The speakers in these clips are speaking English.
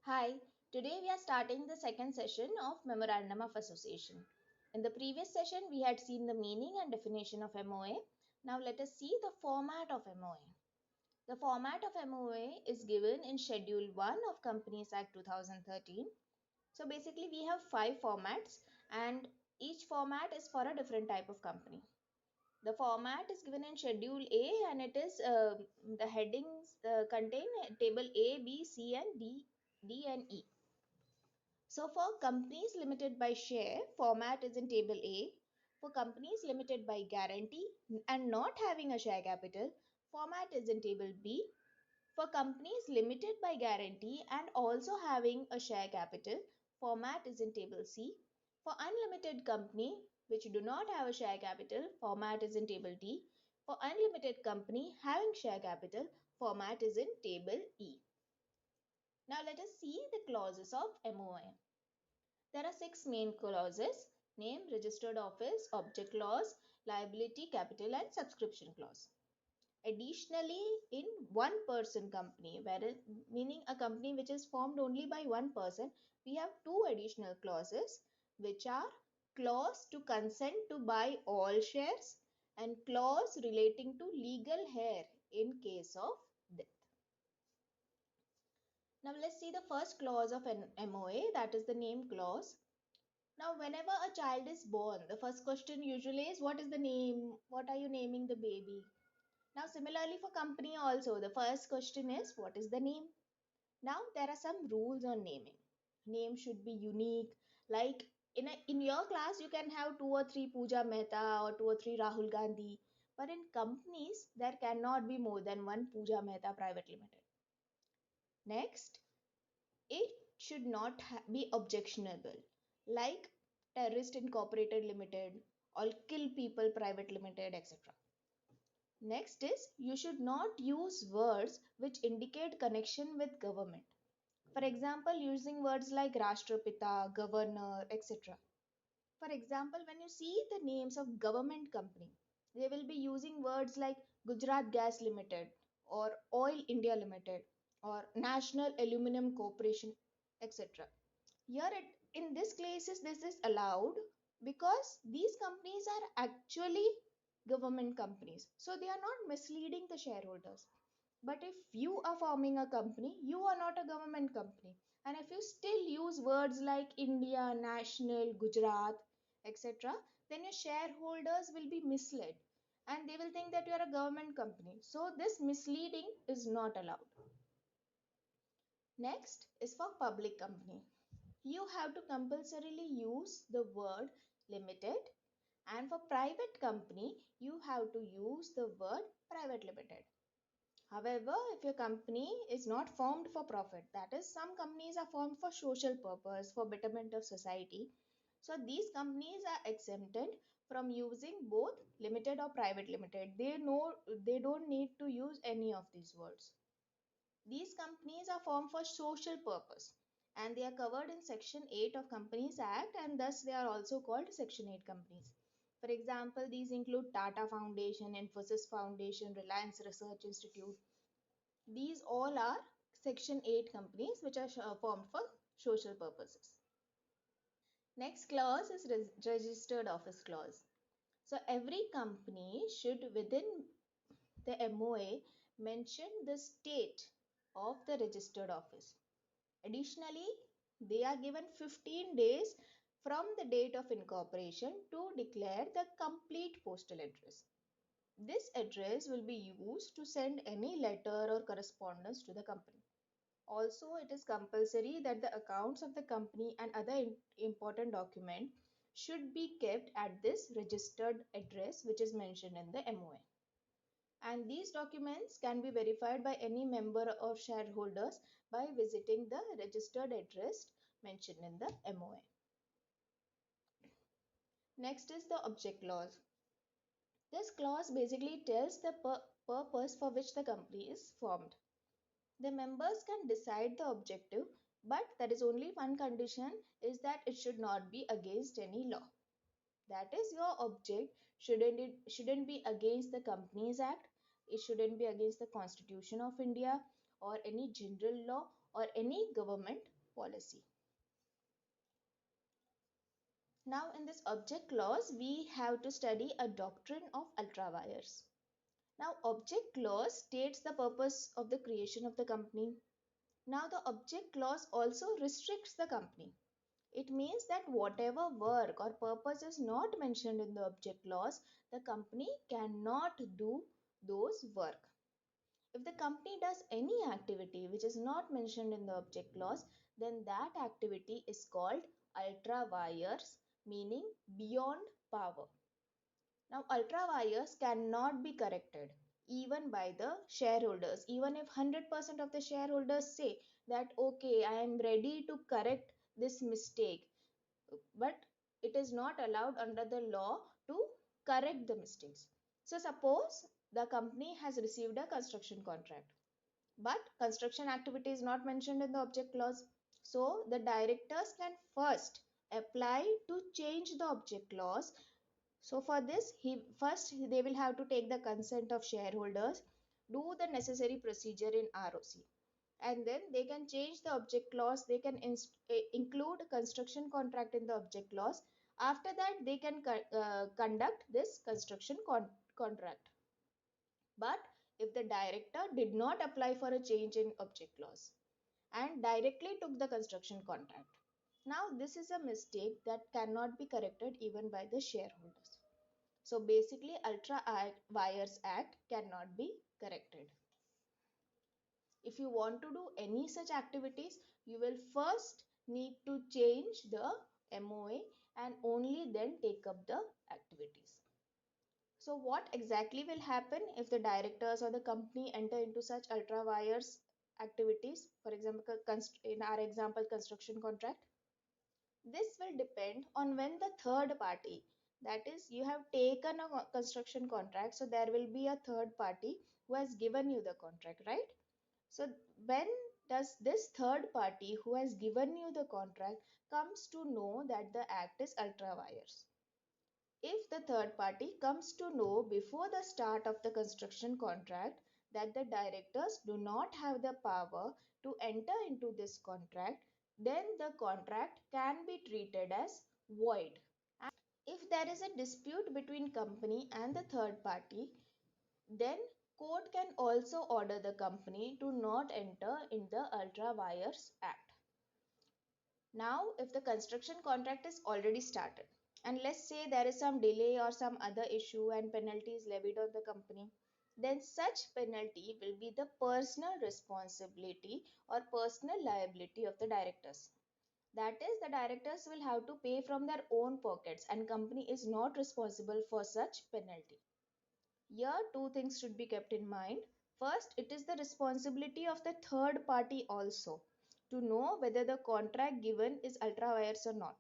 Hi, today we are starting the second session of Memorandum of Association. In the previous session, we had seen the meaning and definition of MOA. Now let us see the format of MOA. The format of MOA is given in Schedule 1 of Companies Act 2013. So basically we have five formats and each format is for a different type of company. The format is given in Schedule A and it is the headings contain table A, B, C and D and E. So for companies limited by share, format is in table A. For companies limited by guarantee and not having a share capital, format is in table B. For companies limited by guarantee and also having a share capital, format is in table C. For unlimited company which do not have a share capital, format is in table D. For unlimited company having share capital, format is in table E. Now let us see the clauses of MOA. There are six main clauses: name, registered office, object clause, liability, capital and subscription clause. Additionally, in one person company, meaning a company which is formed only by one person, we have two additional clauses which are clause to consent to buy all shares and clause relating to legal heir in case of death. Now let's see the first clause of an MOA, that is the name clause. Now, whenever a child is born, the first question usually is what is the name? What are you naming the baby? Now, similarly for company also, the first question is what is the name? Now, there are some rules on naming. Name should be unique. Like in your class, you can have two or three Pooja Mehta or two or three Rahul Gandhi. But in companies, there cannot be more than one Pooja Mehta Private Limited. Next, it should not be objectionable, like terrorist incorporated limited or kill people private limited, etc. Next is you should not use words which indicate connection with government, for example using words like rashtrapita, governor, etc. For example, when you see the names of government company, they will be using words like Gujarat Gas Limited or Oil India Limited or National Aluminum Corporation, etc. Here in this cases this is allowed because these companies are actually government companies. So they are not misleading the shareholders. But if you are forming a company, you are not a government company. And if you still use words like India, National, Gujarat, etc., then your shareholders will be misled and they will think that you are a government company. So this misleading is not allowed. Next is for public company. You have to compulsorily use the word limited, and for private company you have to use the word private limited. However, if your company is not formed for profit, that is some companies are formed for social purpose, for betterment of society, so these companies are exempted from using both limited or private limited. They don't need to use any of these words. These companies are formed for social purpose and they are covered in Section 8 of Companies Act, and thus they are also called Section 8 companies. For example, these include Tata Foundation, Infosys Foundation, Reliance Research Institute. These all are Section 8 companies which are formed for social purposes. Next clause is registered office clause. So every company should within the MOA mention the state of the registered office. Additionally, they are given 15 days from the date of incorporation to declare the complete postal address. This address will be used to send any letter or correspondence to the company. Also, it is compulsory that the accounts of the company and other important documents should be kept at this registered address which is mentioned in the MOA. And these documents can be verified by any member or shareholders by visiting the registered address mentioned in the MOA. Next is the object clause. This clause basically tells the purpose for which the company is formed. The members can decide the objective, but there is only one condition, is that it should not be against any law. That is, your object shouldn't be against the Companies Act, it shouldn't be against the Constitution of India or any general law or any government policy. Now in this object clause, we have to study a doctrine of ultrawires. Now object clause states the purpose of the creation of the company. Now the object clause also restricts the company. It means that whatever work or purpose is not mentioned in the object clause, the company cannot do those work. If the company does any activity which is not mentioned in the object clause, then that activity is called ultrawires, meaning beyond power. Now, ultrawires cannot be corrected even by the shareholders. Even if 100% of the shareholders say that, okay, I am ready to correct this mistake, but it is not allowed under the law to correct the mistakes. So, suppose the company has received a construction contract, but construction activity is not mentioned in the object clause. So, the directors can first apply to change the object clause. So for this, they will have to take the consent of shareholders, do the necessary procedure in ROC, and then they can change the object clause. They can include construction contract in the object clause. After that, they can conduct this construction contract. But if the director did not apply for a change in object clause and directly took the construction contract, now this is a mistake that cannot be corrected even by the shareholders. So basically, Ultrawires Act cannot be corrected. If you want to do any such activities, you will first need to change the MOA and only then take up the activities. So what exactly will happen if the directors or the company enter into such ultrawires activities? For example, in our example, construction contract. This will depend on when the third party, that is, you have taken a construction contract, so there will be a third party who has given you the contract, right? So when does this third party who has given you the contract comes to know that the act is ultrawires? If the third party comes to know before the start of the construction contract that the directors do not have the power to enter into this contract, then the contract can be treated as void. If there is a dispute between company and the third party, then court can also order the company to not enter in the Ultrawires Act. Now, if the construction contract is already started, and let's say there is some delay or some other issue and penalty is levied on the company, then such penalty will be the personal responsibility or personal liability of the directors. That is, the directors will have to pay from their own pockets and company is not responsible for such penalty. Here, two things should be kept in mind. First, it is the responsibility of the third party also to know whether the contract given is ultrawires or not.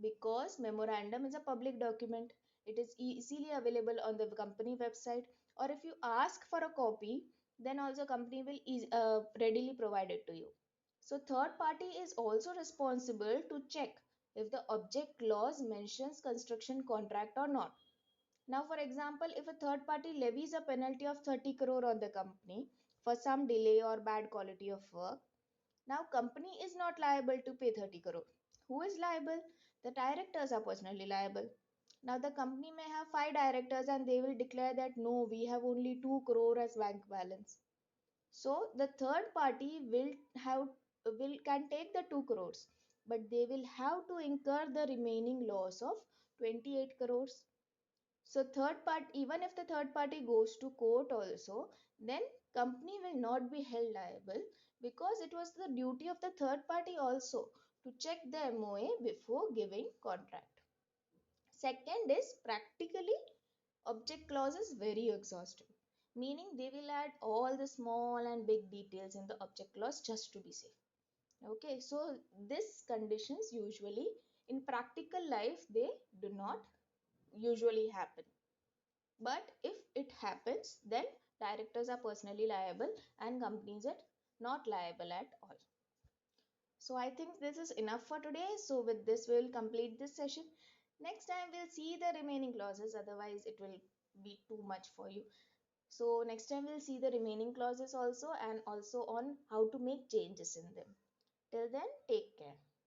Because memorandum is a public document, it is easily available on the company website, or if you ask for a copy, then also company will readily provide it to you. So third party is also responsible to check if the object clause mentions construction contract or not. Now, for example, if a third party levies a penalty of 30 crore on the company for some delay or bad quality of work, now company is not liable to pay 30 crore. Who is liable? The directors are personally liable. Now the company may have 5 directors and they will declare that no, we have only 2 crore as bank balance. So the third party will can take the 2 crores, but they will have to incur the remaining loss of 28 crores. So third part, even if the third party goes to court also, then company will not be held liable because it was the duty of the third party also to check the MOA before giving contract. Second is practically object clause is very exhaustive, meaning they will add all the small and big details in the object clause just to be safe. Okay, so these conditions usually in practical life they do not usually happen. But if it happens, then directors are personally liable and companies are not liable at all. So I think this is enough for today. So with this, we will complete this session. Next time we'll see the remaining clauses. Otherwise, it will be too much for you. So next time we'll see the remaining clauses also, and also on how to make changes in them. Till then, take care.